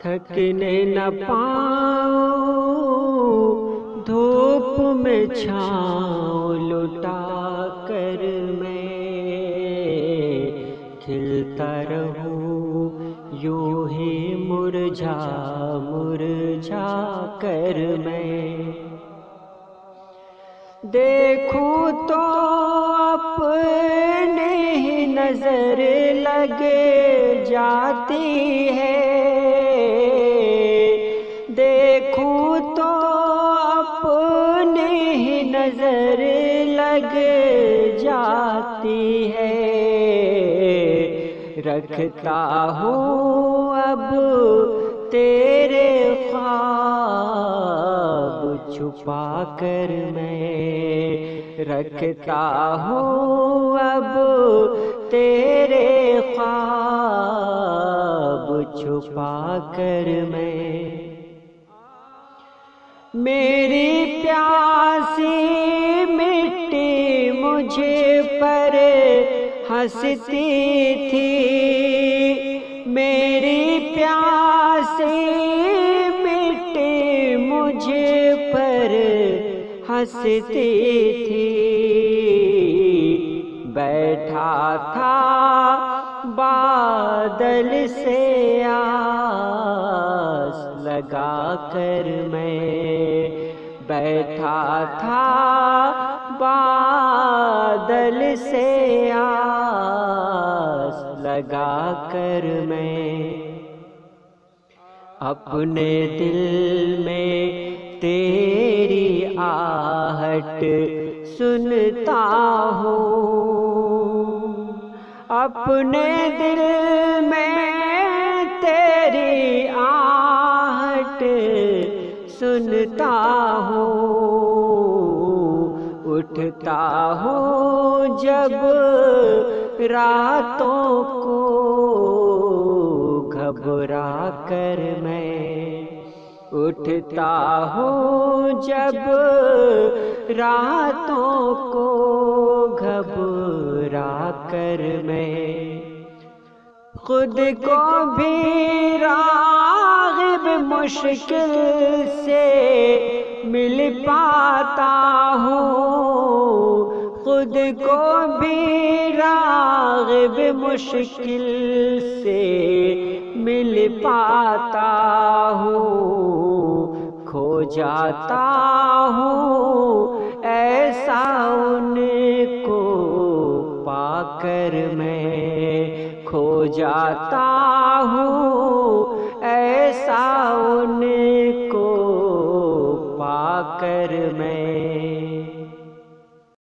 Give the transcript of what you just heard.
تھکنے نہ پاؤں دھوپ میں چھاؤں لٹا کر میں کھلتا رہوں یوں ہی مرجھا مرجھا کر میں دیکھوں تو اپنے ہی نظر لگ جاتی ہے، دیکھوں تو اپنے ہی نظر لگ جاتی ہے، رکھتا ہوں اب تیرے خواب چھپا کر میں، رکھتا ہوں اب تیرے خواب چھپا کر میں۔ میری پیاسی مٹی مجھے پر ہنستی تھی، میری پیاسی مٹی مجھے پر ہنستی تھی، بیٹھا تھا بادل سے آس لگا کر میں، بیٹھا تھا بادل سے آس لگا کر میں، اپنے دل میں تیری آہٹ سنتا ہوں، اپنے دل میں تیری آہٹ سنتا ہوں، اٹھتا ہوں جب راتوں کو گھبرا کر میں، اٹھتا ہوں جب راتوں کو گھبرا کر میں، خود کو بھی راغب مشکل سے مل پاتا ہوں، خود کو بھی راغب مشکل سے مل پاتا ہوں، کھو جاتا ہوں ایسا ان کو پا کر میں، کھو جاتا ہوں ایسا ان کو پا کر میں۔